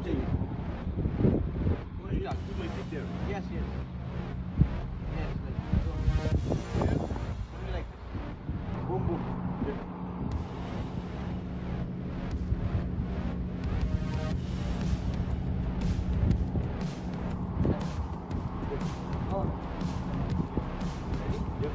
tell you. Yeah, put my feet there. Yes, yes. Yes, like only like this. Boom, boom. Oh. Ready? Yep.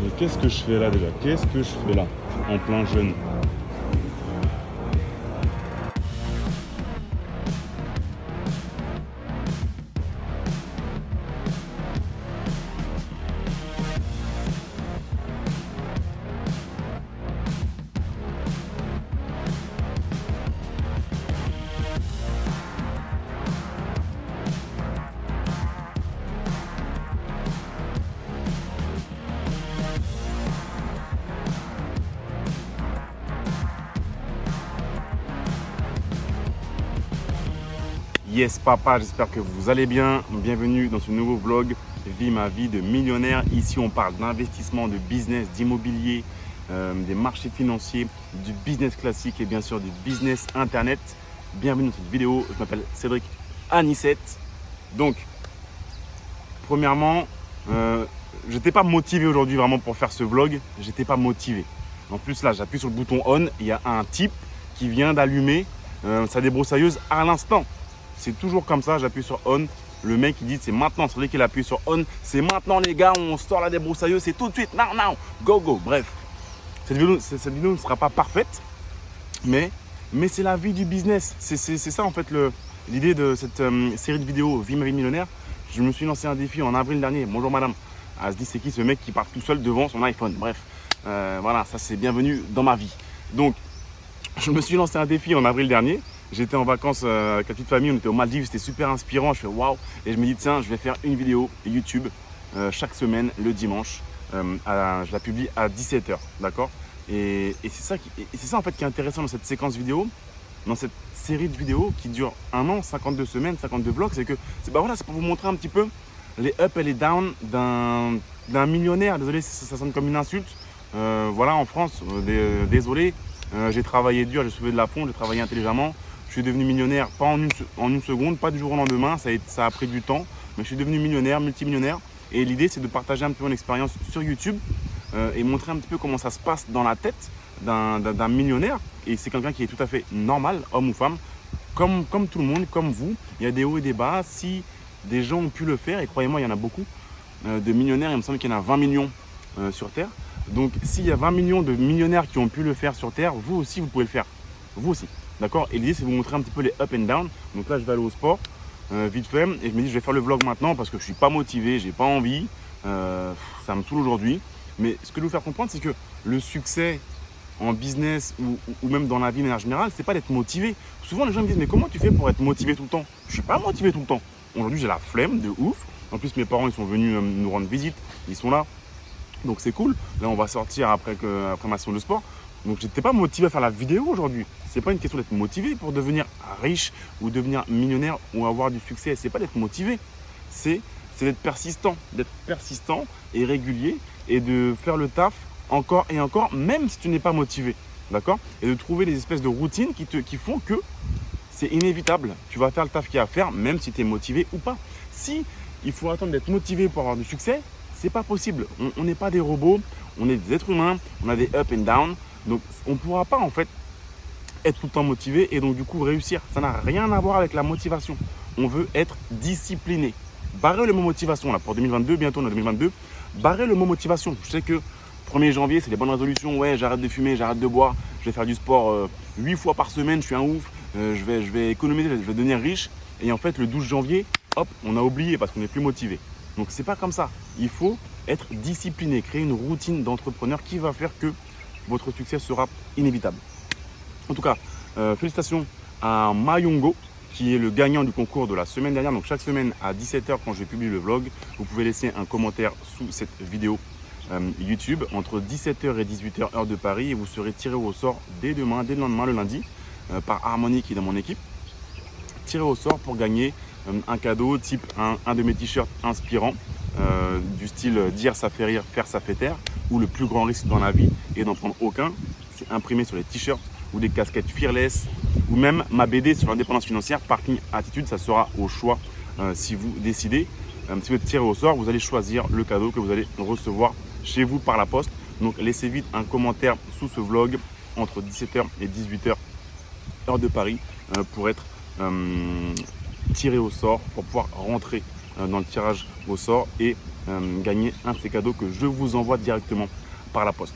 Mais qu'est-ce que je fais là déjà? Qu'est-ce que je fais là? En plein jeûne. Yes papa, j'espère que vous allez bien. Bienvenue dans ce nouveau vlog Vie ma vie de millionnaire. Ici on parle d'investissement, de business, d'immobilier, des marchés financiers, du business classique et bien sûr du business internet. Bienvenue dans cette vidéo, je m'appelle Cédric Anissette. Donc, premièrement, je n'étais pas motivé aujourd'hui vraiment pour faire ce vlog. J'étais pas motivé. En plus là, j'appuie sur le bouton on, il y a un type qui vient d'allumer sa débroussailleuse à l'instant. C'est toujours comme ça, j'appuie sur on. Le mec il dit c'est maintenant, c'est lui qui appuie sur on. C'est maintenant les gars, on sort la débroussailleuse, c'est tout de suite, now, go, go. Bref, cette vidéo ne sera pas parfaite, mais c'est la vie du business. C'est ça en fait l'idée de cette série de vidéos Vie ma vie de millionnaire. Je me suis lancé un défi en avril dernier. Bonjour madame. Elle se dit c'est qui ce mec qui part tout seul devant son iPhone. Bref, voilà, ça c'est bienvenue dans ma vie. Donc, je me suis lancé un défi en avril dernier. J'étais en vacances avec la petite famille, on était aux Maldives, c'était super inspirant. Je fais waouh! Et je me dis, tiens, je vais faire une vidéo YouTube chaque semaine, le dimanche. Je la publie à 17 h, d'accord? Et c'est ça en fait qui est intéressant dans cette séquence vidéo, dans cette série de vidéos qui dure un an, 52 semaines, 52 vlogs. C'est que c'est pour vous montrer un petit peu les up et les down d'un millionnaire. Désolé si ça sonne comme une insulte. Voilà, en France, désolé, j'ai travaillé dur, j'ai soulevé de la fonte, j'ai travaillé intelligemment. Je suis devenu millionnaire, pas en une seconde, pas du jour au lendemain, ça a pris du temps, mais je suis devenu millionnaire, multimillionnaire. Et l'idée, c'est de partager un petit peu mon expérience sur YouTube et montrer un petit peu comment ça se passe dans la tête d'un millionnaire. Et c'est quelqu'un qui est tout à fait normal, homme ou femme, comme tout le monde, comme vous. Il y a des hauts et des bas. Si des gens ont pu le faire, et croyez-moi, il y en a beaucoup de millionnaires, il me semble qu'il y en a 20 millions sur Terre. Donc, s'il y a 20 millions de millionnaires qui ont pu le faire sur Terre, vous aussi, vous pouvez le faire. Vous aussi. D'accord? Et l'idée, c'est de vous montrer un petit peu les up and down. Donc là, je vais aller au sport, vite fait. Et je me dis, je vais faire le vlog maintenant parce que je ne suis pas motivé, j'ai pas envie. Ça me saoule aujourd'hui. Mais ce que je veux vous faire comprendre, c'est que le succès en business ou même dans la vie de manière générale, c'est pas d'être motivé. Souvent, les gens me disent, mais comment tu fais pour être motivé tout le temps? Je ne suis pas motivé tout le temps. Aujourd'hui, j'ai la flemme de ouf. En plus, mes parents, ils sont venus nous rendre visite. Ils sont là. Donc, c'est cool. Là, on va sortir après ma séance de sport. Donc, j'étais pas motivé à faire la vidéo aujourd'hui. C'est pas une question d'être motivé pour devenir riche ou devenir millionnaire ou avoir du succès. C'est pas d'être motivé. C'est d'être persistant et régulier et de faire le taf encore et encore, même si tu n'es pas motivé. D'accord? Et de trouver des espèces de routines qui font que c'est inévitable. Tu vas faire le taf qu'il y a à faire, même si tu es motivé ou pas. Si il faut attendre d'être motivé pour avoir du succès, c'est pas possible. On n'est pas des robots, on est des êtres humains, on a des up and down. Donc, on ne pourra pas en fait être tout le temps motivé et donc du coup réussir. Ça n'a rien à voir avec la motivation. On veut être discipliné. Barrez le mot motivation là pour 2022, bientôt on est 2022. Barrez le mot motivation. Je sais que 1er janvier, c'est les bonnes résolutions. Ouais, j'arrête de fumer, j'arrête de boire, je vais faire du sport 8 fois par semaine, je suis un ouf, je vais économiser, je vais devenir riche. Et en fait, le 12 janvier, hop, on a oublié parce qu'on n'est plus motivé. Donc, c'est pas comme ça. Il faut être discipliné, créer une routine d'entrepreneur qui va faire que votre succès sera inévitable. En tout cas, félicitations à Mayongo, qui est le gagnant du concours de la semaine dernière. Donc, chaque semaine à 17h, quand je publie le vlog, vous pouvez laisser un commentaire sous cette vidéo YouTube entre 17h et 18h heure de Paris et vous serez tiré au sort dès demain, dès le lendemain, le lundi, par Harmony qui est dans mon équipe. Tiré au sort pour gagner un cadeau type un de mes t-shirts inspirants du style dire ça fait rire, faire ça fait taire, ou le plus grand risque dans la vie est d'en prendre aucun. C'est imprimé sur les t-shirts ou des casquettes Fearless ou même ma BD sur l'indépendance financière, Parking Attitude. Ça sera au choix si vous décidez. Si vous êtes tiré au sort, vous allez choisir le cadeau que vous allez recevoir chez vous par la poste. Donc laissez vite un commentaire sous ce vlog entre 17h et 18h heure de Paris pour être tiré au sort, pour pouvoir rentrer dans le tirage au sort et gagner un de ces cadeaux que je vous envoie directement par la poste.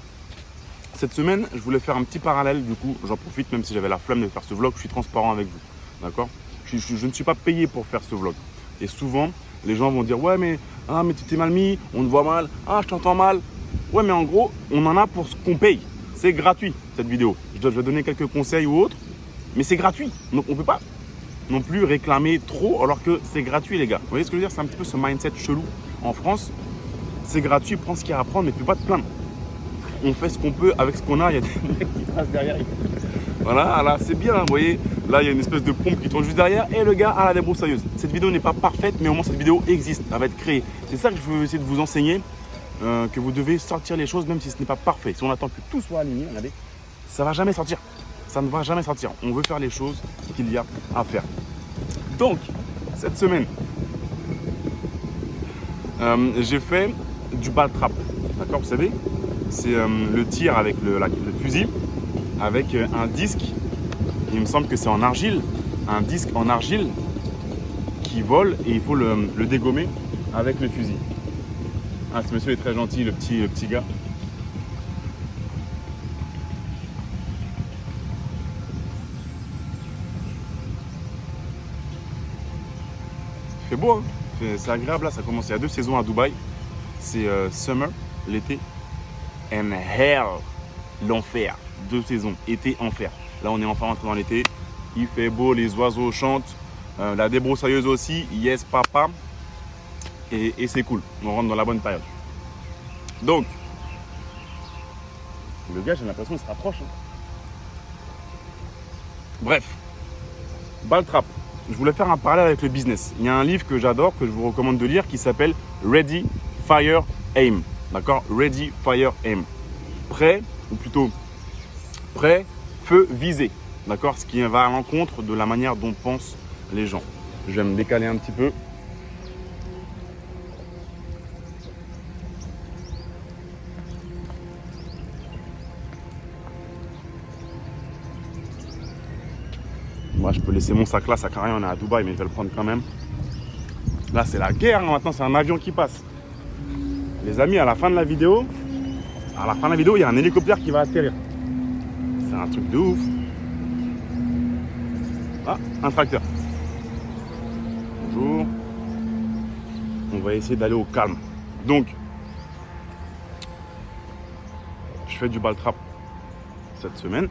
Cette semaine, je voulais faire un petit parallèle, du coup, j'en profite, même si j'avais la flemme de faire ce vlog, je suis transparent avec vous, d'accord ? Je ne suis pas payé pour faire ce vlog. Et souvent, les gens vont dire, ouais, mais tu t'es mal mis, on te voit mal, je t'entends mal. Ouais, mais en gros, on en a pour ce qu'on paye. C'est gratuit, cette vidéo. Je vais donner quelques conseils ou autres, mais c'est gratuit. Donc, on ne peut pas non plus réclamer trop alors que c'est gratuit, les gars. Vous voyez ce que je veux dire ? C'est un petit peu ce mindset chelou. En France, c'est gratuit, prends ce qu'il y a à prendre, mais tu ne peux pas te plaindre. On fait ce qu'on peut avec ce qu'on a. Il y a des mecs qui passent derrière. Voilà, là, c'est bien, vous voyez. Là, il y a une espèce de pompe qui tourne juste derrière et le gars a la débroussailleuse. Cette vidéo n'est pas parfaite, mais au moins cette vidéo existe. Elle va être créée. C'est ça que je veux essayer de vous enseigner, que vous devez sortir les choses même si ce n'est pas parfait. Si on attend que tout soit aligné, regardez, ça ne va jamais sortir. Ça ne va jamais sortir. On veut faire les choses qu'il y a à faire. Donc, cette semaine, j'ai fait du ball trap. D'accord, vous savez, c'est le tir avec le fusil, avec un disque. Il me semble que c'est en argile, un disque en argile qui vole et il faut le dégommer avec le fusil. Ah, ce monsieur est très gentil, le petit gars. Il fait beau, hein, c'est agréable là, ça commence. Il y a 2 saisons à Dubaï. C'est summer, l'été, and hell, l'enfer. 2 saisons, été, enfer. Là, on est enfin rentré dans l'été. Il fait beau, les oiseaux chantent. La débroussailleuse aussi, yes papa. Et c'est cool. On rentre dans la bonne période. Donc, le gars, j'ai l'impression qu'il se rapproche. Hein. Bref, ball trap. Je voulais faire un parallèle avec le business. Il y a un livre que j'adore, que je vous recommande de lire, qui s'appelle Ready, Fire, Aim. D'accord ? Ready, Fire, Aim. Prêt, ou plutôt prêt, feu, visé. D'accord ? Ce qui va à l'encontre de la manière dont pensent les gens. Je vais me décaler un petit peu. Moi, je peux laisser mon sac là, ça sert à rien, on est à Dubaï, mais je vais le prendre quand même. Là, c'est la guerre, hein, maintenant, c'est un avion qui passe. Les amis, à la fin de la vidéo, il y a un hélicoptère qui va atterrir. C'est un truc de ouf. Ah, un tracteur. Bonjour. On va essayer d'aller au calme. Donc, je fais du ball trap cette semaine.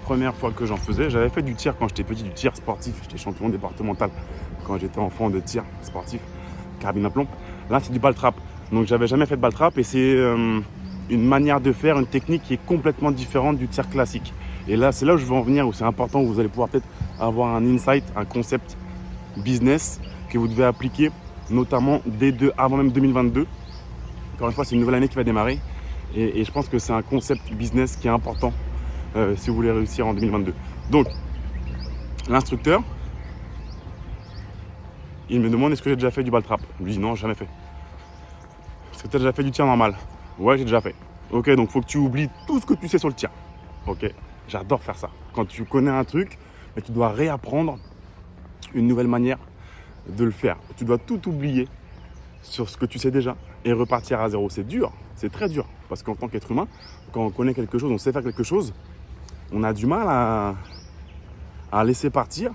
Première fois que j'en faisais, j'avais fait du tir quand j'étais petit, du tir sportif. J'étais champion départemental quand j'étais enfant de tir sportif, carabine à plomb. Là, c'est du ball trap. Donc, j'avais jamais fait de ball trap et c'est une manière de faire, une technique qui est complètement différente du tir classique. Et là, c'est là où je veux en venir, où c'est important, où vous allez pouvoir peut-être avoir un insight, un concept business que vous devez appliquer, notamment avant même 2022. Encore une fois, c'est une nouvelle année qui va démarrer et je pense que c'est un concept business qui est important si vous voulez réussir en 2022. Donc, l'instructeur, il me demande est-ce que j'ai déjà fait du ball trap. Je lui dis non, jamais fait. Est-ce que tu as déjà fait du tir normal? Ouais, j'ai déjà fait. Ok, donc faut que tu oublies tout ce que tu sais sur le tir. Ok, j'adore faire ça. Quand tu connais un truc, mais tu dois réapprendre une nouvelle manière de le faire. Tu dois tout oublier sur ce que tu sais déjà et repartir à zéro. C'est dur, c'est très dur. Parce qu'en tant qu'être humain, quand on connaît quelque chose, on sait faire quelque chose, on a du mal à laisser partir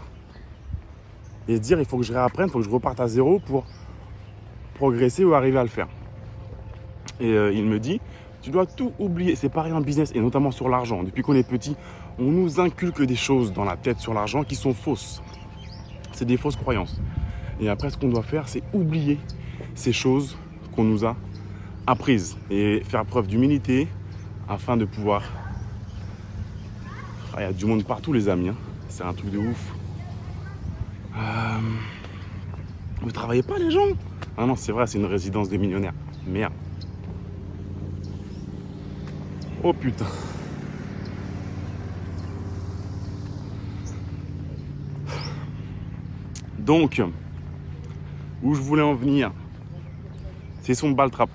et se dire il faut que je réapprenne, il faut que je reparte à zéro pour progresser ou arriver à le faire. Et il me dit, tu dois tout oublier. C'est pareil en business et notamment sur l'argent. Depuis qu'on est petit, on nous inculque des choses dans la tête sur l'argent qui sont fausses. C'est des fausses croyances. Et après, ce qu'on doit faire, c'est oublier ces choses qu'on nous a apprises et faire preuve d'humilité afin de pouvoir... Il y a du monde partout, les amis. Hein. C'est un truc de ouf. Vous travaillez pas, les gens? Ah non, c'est vrai, c'est une résidence de millionnaires. Merde. Oh putain. Donc, où je voulais en venir, c'est son ball trap.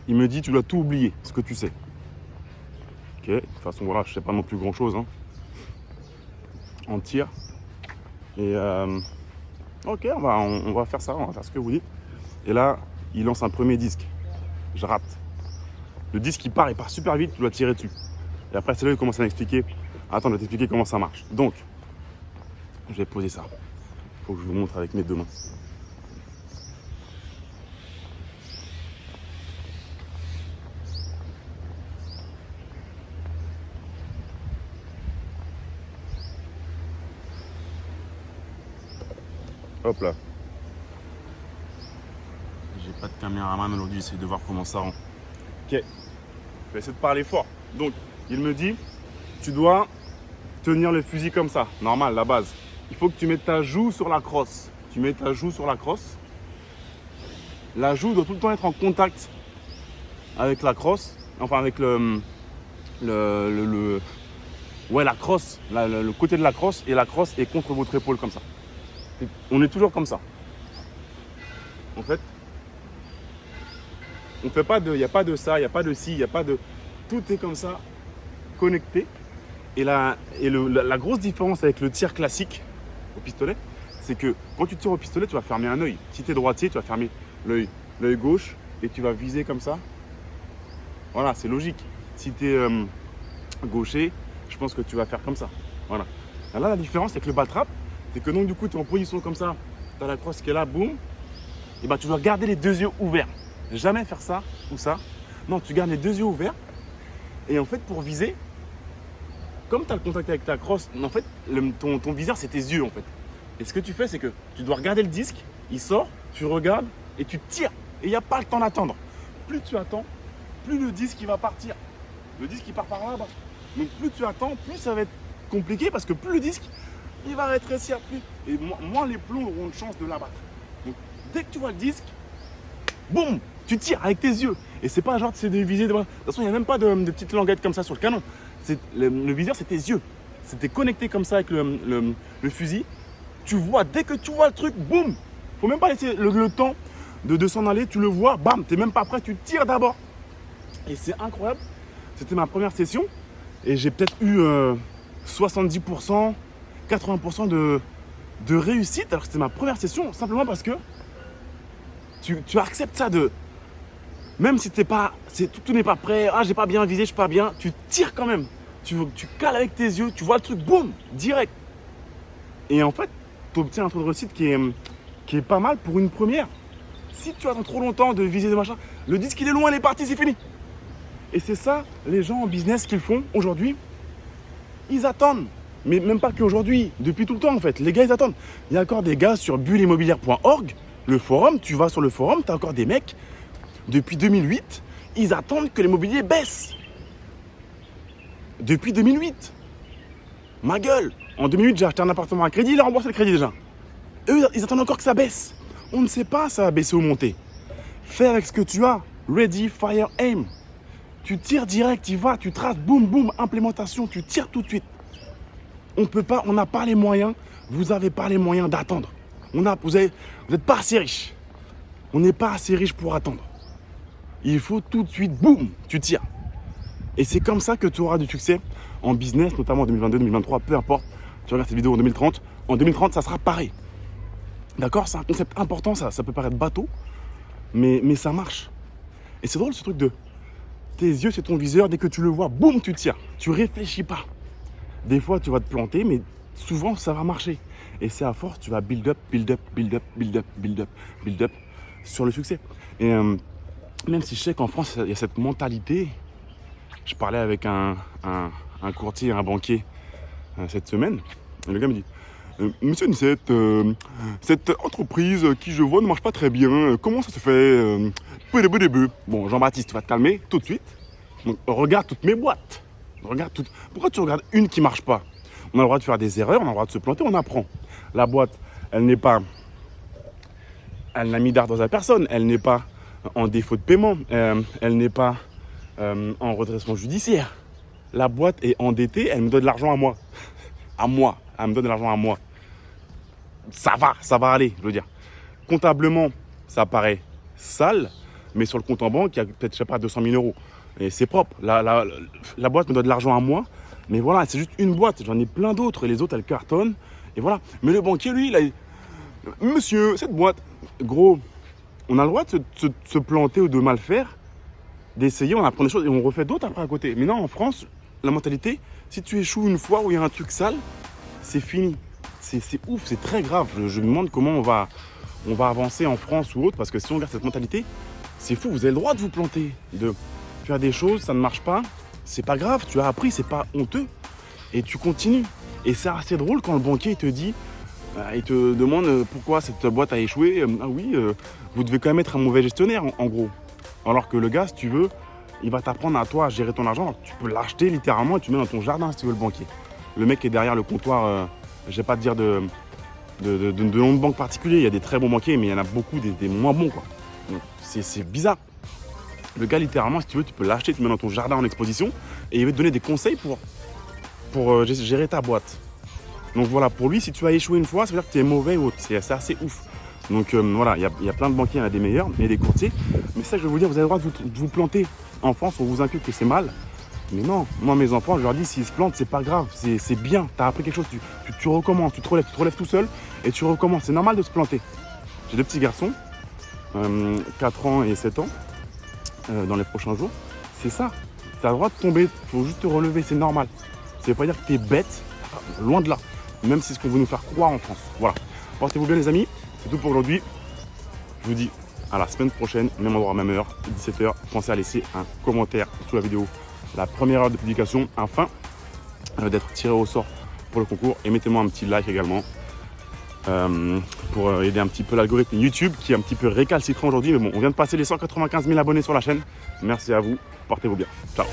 Il me dit, tu dois tout oublier, ce que tu sais. Ok, de toute façon, voilà, je sais pas non plus grand chose. Hein. En tir. Et ok, on va faire ça, on va faire ce que vous dites. Et là, il lance un premier disque. Je rate. Le disque, il part super vite, tu dois tirer dessus. Et après, c'est là qu'il commence à m'expliquer. Attends, je vais t'expliquer comment ça marche. Donc, je vais poser ça. Il faut que je vous montre avec mes deux mains. Hop là. J'ai pas de caméraman aujourd'hui, j'essaie de voir comment ça rend. Ok. Je vais essayer de parler fort. Donc, il me dit, tu dois tenir le fusil comme ça, normal, la base. Il faut que tu mettes ta joue sur la crosse. Tu mets ta joue sur la crosse. La joue doit tout le temps être en contact avec la crosse, enfin avec la crosse, le côté de la crosse, et la crosse est contre votre épaule comme ça. On est toujours comme ça. En fait, on fait pas de, il n'y a pas de ça, il n'y a pas de ci, il n'y a pas de, tout est comme ça, connecté. Et la grosse différence avec le tir classique au pistolet, c'est que quand tu tires au pistolet, tu vas fermer un œil. Si tu es droitier, tu vas fermer l'œil gauche et tu vas viser comme ça. Voilà, c'est logique. Si tu es gaucher, je pense que tu vas faire comme ça. Voilà. Là, la différence avec le ball trap, c'est que donc du coup, tu es en position comme ça, tu as la crosse qui est là, boum. Et ben, tu dois garder les deux yeux ouverts. Jamais faire ça ou ça. Non, tu gardes les deux yeux ouverts. Et en fait, pour viser, comme tu as le contact avec ta crosse, en fait, ton viseur, c'est tes yeux en fait. Et ce que tu fais, c'est que tu dois regarder le disque, il sort, tu regardes et tu tires. Et il n'y a pas le temps d'attendre. Plus tu attends, plus le disque il va partir. Le disque il part par là-bas. Donc plus tu attends, plus ça va être compliqué parce que plus le disque il va rétrécir, plus. Et moins les plombs auront de chance de l'abattre. Donc dès que tu vois le disque, boum, tu tires avec tes yeux. Et c'est pas genre c'est de viser. De toute façon, il n'y a même pas de petites languettes comme ça sur le canon. Le viseur, c'est tes yeux. C'était connecté comme ça avec le fusil. Tu vois, dès que tu vois le truc, boum. Faut même pas laisser le temps de s'en aller. Tu le vois, bam, t'es même pas prêt, tu tires d'abord. Et c'est incroyable. C'était ma première session. Et j'ai peut-être eu 70%, 80% de réussite. Alors que c'était ma première session, simplement parce que tu acceptes ça de... Même si t'es pas, tout n'est pas prêt, ah j'ai pas bien visé, je suis pas bien, tu tires quand même. Tu cales avec tes yeux, tu vois le truc, boum, direct. Et en fait, tu obtiens un taux de réussite qui est pas mal pour une première. Si tu attends trop longtemps de viser des machins, le disque il est loin, il est parti, c'est fini. Et c'est ça, les gens en business qu'ils font aujourd'hui, ils attendent. Mais même pas qu'aujourd'hui, depuis tout le temps en fait. Les gars, ils attendent. Il y a encore des gars sur bulleimmobilière.org, le forum, tu vas sur le forum, tu as encore des mecs. Depuis 2008, ils attendent que l'immobilier baisse. Depuis 2008. Ma gueule. En 2008, j'ai acheté un appartement à crédit, il a remboursé le crédit déjà. Eux, ils attendent encore que ça baisse. On ne sait pas ça va baisser ou monter. Fais avec ce que tu as. Ready, fire, aim. Tu tires direct, tu vas, tu traces, boum, boum, implémentation, tu tires tout de suite. On n'a pas les moyens, vous n'avez pas les moyens d'attendre. Vous n'êtes pas assez riche. On n'est pas assez riche pour attendre. Il faut tout de suite, boum, tu tires. Et c'est comme ça que tu auras du succès en business, notamment en 2022, 2023, peu importe. Tu regardes cette vidéo en 2030. En 2030, ça sera pareil. D'accord? C'est un concept important, ça peut paraître bateau, mais ça marche. Et c'est drôle ce truc de tes yeux, c'est ton viseur, dès que tu le vois, boum, tu tires. Tu réfléchis pas. Des fois, tu vas te planter, mais souvent, ça va marcher. Et c'est à force, tu vas build up sur le succès. Et même si je sais qu'en France, il y a cette mentalité, je parlais avec un courtier, un banquier cette semaine, et le gars me dit Monsieur Nicette, cette entreprise qui je vois ne marche pas très bien, comment ça se fait Bon, Jean-Baptiste, tu vas te calmer tout de suite. Donc, regarde toutes mes boîtes. Pourquoi tu regardes une qui ne marche pas? On a le droit de faire des erreurs, on a le droit de se planter, on apprend. La boîte, elle n'a mis d'art dans la personne, elle n'est pas en défaut de paiement, elle n'est pas en redressement judiciaire. La boîte est endettée, elle me donne de l'argent à moi. Elle me donne de l'argent à moi. Ça va aller, je veux dire. Comptablement, ça paraît sale, mais sur le compte en banque, il y a peut-être, je sais pas, 200 000 euros. Et c'est propre. La boîte me donne de l'argent à moi, mais voilà, c'est juste une boîte. J'en ai plein d'autres, et les autres, elles cartonnent. Et voilà. Mais le banquier, lui, il a dit Monsieur, cette boîte, gros, on a le droit de se planter ou de mal faire, d'essayer, on apprend des choses et on refait d'autres après à côté. Mais non, en France, la mentalité, si tu échoues une fois où il y a un truc sale, c'est fini. C'est ouf, c'est très grave. Je me demande comment on va avancer en France ou autre, parce que si on regarde cette mentalité, c'est fou, vous avez le droit de vous planter. Tu as des choses, ça ne marche pas, c'est pas grave, tu as appris, c'est pas honteux. Et tu continues. Et c'est assez drôle quand le banquier te dit, il te demande pourquoi cette boîte a échoué. Ah oui, vous devez quand même être un mauvais gestionnaire, en gros. Alors que le gars, si tu veux, il va t'apprendre à toi à gérer ton argent. Tu peux l'acheter littéralement et tu mets dans ton jardin si tu veux le banquier. Le mec est derrière le comptoir, je vais pas te dire de nom de banque particulier. Il y a des très bons banquiers, mais il y en a beaucoup des moins bons, quoi. Donc, c'est bizarre. Le gars, littéralement, si tu veux, tu peux l'acheter, tu le mets dans ton jardin en exposition et il va te donner des conseils pour gérer ta boîte. Donc voilà, pour lui, si tu as échoué une fois, ça veut dire que tu es mauvais ou autre. C'est assez ouf. Donc voilà, il y a plein de banquiers, il y en a des meilleurs, mais des courtiers. Mais ça, je vais vous dire, vous avez le droit de vous planter. En France, on vous inculque que c'est mal. Mais non, moi, mes enfants, je leur dis, s'ils se plantent, c'est pas grave, c'est bien. Tu as appris quelque chose, tu recommences, tu te relèves tout seul et tu recommences. C'est normal de se planter. J'ai 2 petits garçons, 4 ans et 7 ans, dans les prochains jours. C'est ça. Tu as le droit de tomber, il faut juste te relever, c'est normal. Ça veut pas dire que tu es bête, loin de là. Même si c'est ce qu'on veut nous faire croire en France. Voilà. Portez-vous bien, les amis. C'est tout pour aujourd'hui. Je vous dis à la semaine prochaine, même endroit, même heure, 17h. Pensez à laisser un commentaire sous la vidéo, la première heure de publication, afin d'être tiré au sort pour le concours. Et mettez-moi un petit like également pour aider un petit peu l'algorithme YouTube qui est un petit peu récalcitrant aujourd'hui. Mais bon, on vient de passer les 195 000 abonnés sur la chaîne. Merci à vous. Portez-vous bien. Ciao.